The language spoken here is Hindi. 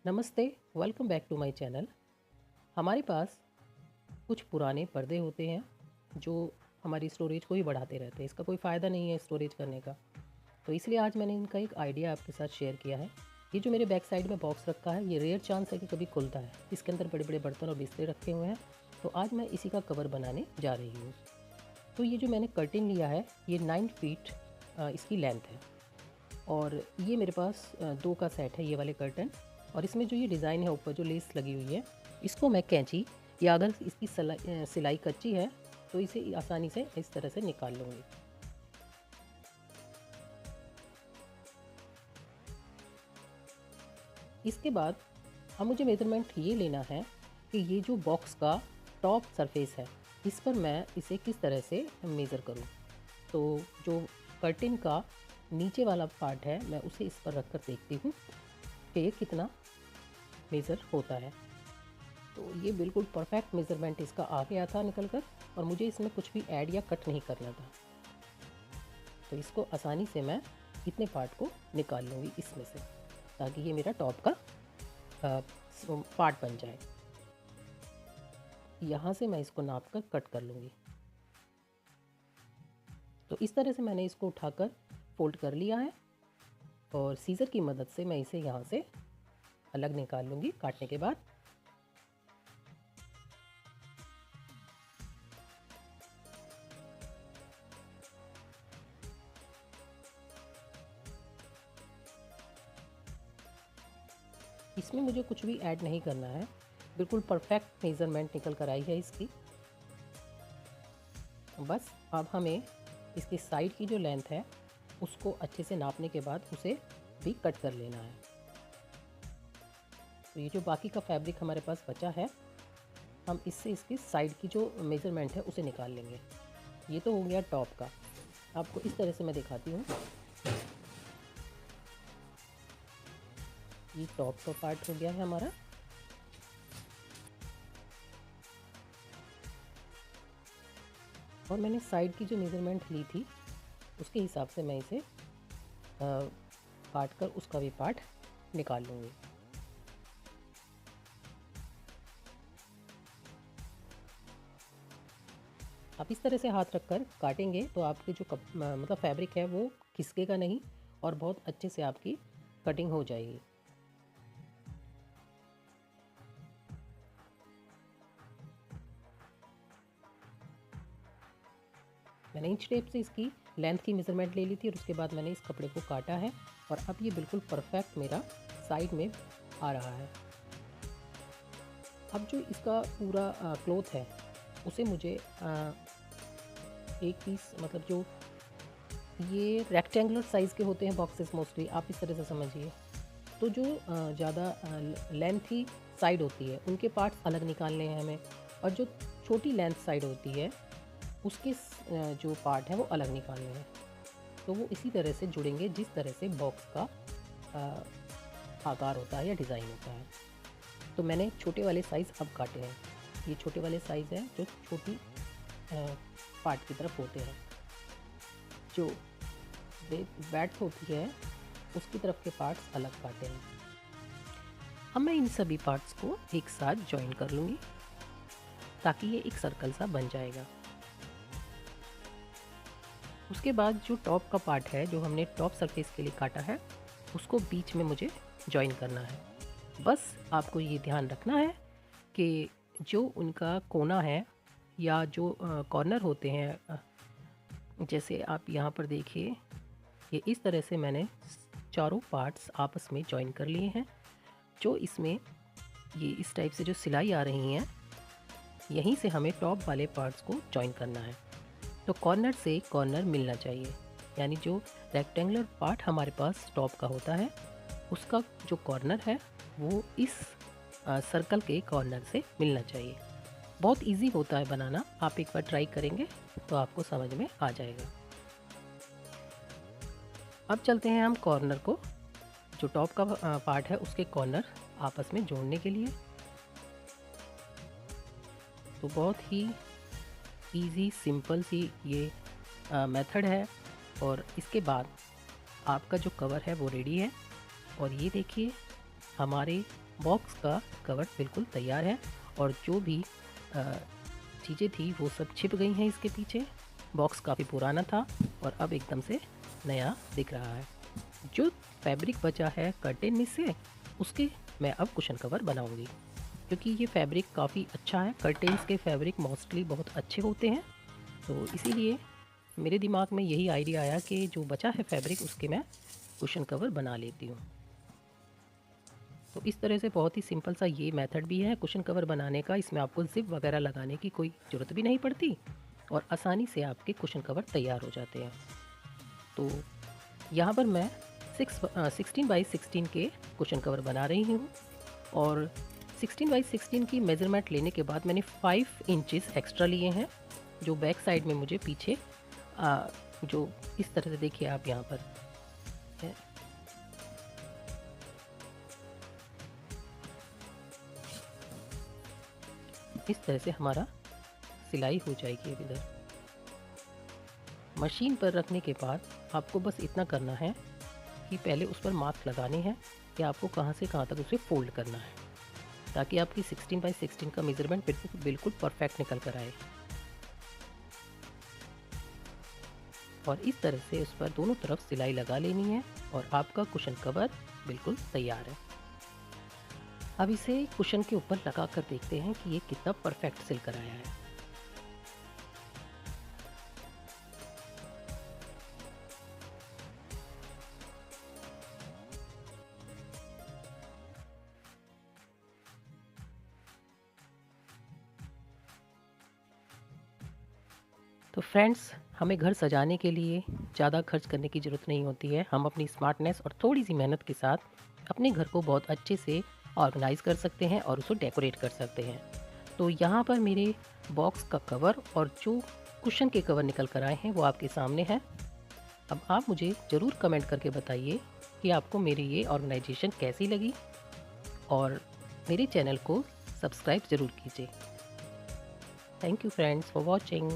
नमस्ते, welcome back to my channel. हमारे पास कुछ पुराने पर्दे होते हैं जो हमारी स्टोरेज को ही बढ़ाते रहते हैं। इसका कोई फ़ायदा नहीं है स्टोरेज करने का। तो इसलिए आज मैंने इनका एक आइडिया आपके साथ शेयर किया है। ये जो मेरे बैक साइड में बॉक्स रखा है, ये रेयर चांस है कि कभी खुलता है। इसके अंदर बड़े बड़े बर्तन और बिस्तर रखे हुए हैं। तो आज मैं इसी का कवर बनाने जा रही हूँ। तो ये जो मैंने कर्टेन लिया है, ये 9 फीट इसकी लेंथ है। और ये मेरे पास 2 का सेट है, ये वाले कर्टन। और इसमें जो ये डिज़ाइन है, ऊपर जो लेस लगी हुई है, इसको मैं कैंची या अगर इसकी सिलाई कच्ची है तो इसे आसानी से इस तरह से निकाल लूँगी। इसके बाद अब मुझे मेज़रमेंट ये लेना है कि ये जो बॉक्स का टॉप सरफेस है, इस पर मैं इसे किस तरह से मेज़र करूँ। तो जो कर्टेन का नीचे वाला पार्ट है, मैं उसे इस पर रख कर देखती हूँ कि ये कितना मेज़र होता है। तो ये बिल्कुल परफेक्ट मेज़रमेंट इसका आ गया था निकल कर, और मुझे इसमें कुछ भी ऐड या कट नहीं करना था। तो इसको आसानी से मैं इतने पार्ट को निकाल लूँगी इसमें से, ताकि ये मेरा टॉप का पार्ट बन जाए। यहाँ से मैं इसको नाप कर कट कर लूँगी। तो इस तरह से मैंने इसको उठाकर फोल्ड कर लिया है और सीज़र की मदद से मैं इसे यहाँ से अलग निकाल लूँगी काटने के बाद। इसमें मुझे कुछ भी ऐड नहीं करना है, बिल्कुल परफेक्ट मेज़रमेंट निकल कर आई है इसकी। बस अब हमें इसकी साइड की जो लेंथ है उसको अच्छे से नापने के बाद उसे भी कट कर लेना है। तो ये जो बाकी का फैब्रिक हमारे पास बचा है, हम इससे इसकी साइड की जो मेज़रमेंट है उसे निकाल लेंगे। ये तो हो गया टॉप का। आपको इस तरह से मैं दिखाती हूँ। ये टॉप का पार्ट हो गया है हमारा। और मैंने साइड की जो मेज़रमेंट ली थी उसके हिसाब से मैं इसे काट कर उसका भी पार्ट निकाल लूँगी। आप इस तरह से हाथ रखकर काटेंगे तो आपके जो मतलब फैब्रिक है वो खिसकेगा नहीं और बहुत अच्छे से आपकी कटिंग हो जाएगी। मैंने इंच टेप से इसकी लेंथ की मेज़रमेंट ले ली थी और उसके बाद मैंने इस कपड़े को काटा है और अब ये बिल्कुल परफेक्ट मेरा साइड में आ रहा है। अब जो इसका पूरा क्लॉथ है उसे मुझे एक पीस, मतलब जो ये रेक्टेंगुलर साइज़ के होते हैं बॉक्सेस मोस्टली, आप इस तरह से समझिए। तो जो ज़्यादा लेंथी साइड होती है उनके पार्ट्स अलग निकालने हैं हमें, और जो छोटी लेंथ साइड होती है उसके जो पार्ट है वो अलग निकालने हैं। तो वो इसी तरह से जुड़ेंगे जिस तरह से बॉक्स का आकार होता है या डिज़ाइन होता है। तो मैंने छोटे वाले साइज़ अब काटे हैं। ये छोटे वाले साइज़ हैं जो छोटी पार्ट की तरफ होते हैं। जो बैठ होती है उसकी तरफ के पार्ट्स अलग काटे हैं। अब मैं इन सभी पार्ट्स को एक साथ जॉइन कर लूँगी ताकि ये एक सर्कल सा बन जाएगा। उसके बाद जो टॉप का पार्ट है, जो हमने टॉप सरफेस के लिए काटा है, उसको बीच में मुझे जॉइन करना है। बस आपको ये ध्यान रखना है कि जो उनका कोना है या जो कॉर्नर होते हैं, जैसे आप यहाँ पर देखिए, ये इस तरह से मैंने चारों पार्ट्स आपस में जॉइन कर लिए हैं। जो इसमें ये इस टाइप से जो सिलाई आ रही हैं, यहीं से हमें टॉप वाले पार्ट्स को जॉइन करना है। तो कॉर्नर से कॉर्नर मिलना चाहिए, यानी जो रेक्टेंगुलर पार्ट हमारे पास टॉप का होता है उसका जो कॉर्नर है वो इस सर्कल के कॉर्नर से मिलना चाहिए। बहुत इजी होता है बनाना, आप एक बार ट्राई करेंगे तो आपको समझ में आ जाएगा। अब चलते हैं हम कॉर्नर को, जो टॉप का पार्ट है उसके कॉर्नर आपस में जोड़ने के लिए। तो बहुत ही इजी सिंपल सी ये मेथड है। और इसके बाद आपका जो कवर है वो रेडी है। और ये देखिए, हमारे बॉक्स का कवर बिल्कुल तैयार है और जो भी चीज़ें थी वो सब छिप गई हैं इसके पीछे। बॉक्स काफ़ी पुराना था और अब एकदम से नया दिख रहा है। जो फैब्रिक बचा है कर्टेन में से, उसके मैं अब कुशन कवर बनाऊंगी, क्योंकि ये फैब्रिक काफ़ी अच्छा है। कर्टेन्स के फैब्रिक मोस्टली बहुत अच्छे होते हैं, तो इसीलिए मेरे दिमाग में यही आइडिया आया कि जो बचा है फैब्रिक उसके मैं कुशन कवर बना लेती हूँ। तो इस तरह से बहुत ही सिंपल सा ये मेथड भी है कुशन कवर बनाने का। इसमें आपको जिप वगैरह लगाने की कोई ज़रूरत भी नहीं पड़ती और आसानी से आपके कुशन कवर तैयार हो जाते हैं। तो यहाँ पर मैं 16x16 के कुशन कवर बना रही हूँ और 16x16 की मेज़रमेंट लेने के बाद मैंने 5 इंचेस एक्स्ट्रा लिए हैं, जो बैक साइड में मुझे पीछे जो इस तरह से देखिए आप यहाँ पर है। इस तरह से हमारा सिलाई हो जाएगी। अब इधर मशीन पर रखने के बाद आपको बस इतना करना है कि पहले उस पर मार्क लगाने हैं कि आपको कहाँ से कहाँ तक उसे फोल्ड करना है, ताकि आपकी 16x16 का मेज़रमेंट बिल्कुल परफेक्ट निकल कर आए। और इस तरह से उस पर दोनों तरफ सिलाई लगा लेनी है और आपका कुशन कवर बिल्कुल तैयार है। अब इसे कुशन के ऊपर लगा कर देखते हैं कि ये कितना परफेक्ट सिल कर आया है। तो फ्रेंड्स, हमें घर सजाने के लिए ज़्यादा खर्च करने की ज़रूरत नहीं होती है। हम अपनी स्मार्टनेस और थोड़ी सी मेहनत के साथ अपने घर को बहुत अच्छे से ऑर्गेनाइज़ कर सकते हैं और उसे डेकोरेट कर सकते हैं। तो यहाँ पर मेरे बॉक्स का कवर और जो कुशन के कवर निकल कर आए हैं वो आपके सामने हैं। अब आप मुझे ज़रूर कमेंट करके बताइए कि आपको मेरी ये ऑर्गेनाइजेशन कैसी लगी और मेरे चैनल को सब्सक्राइब ज़रूर कीजिए। Thank you friends for watching.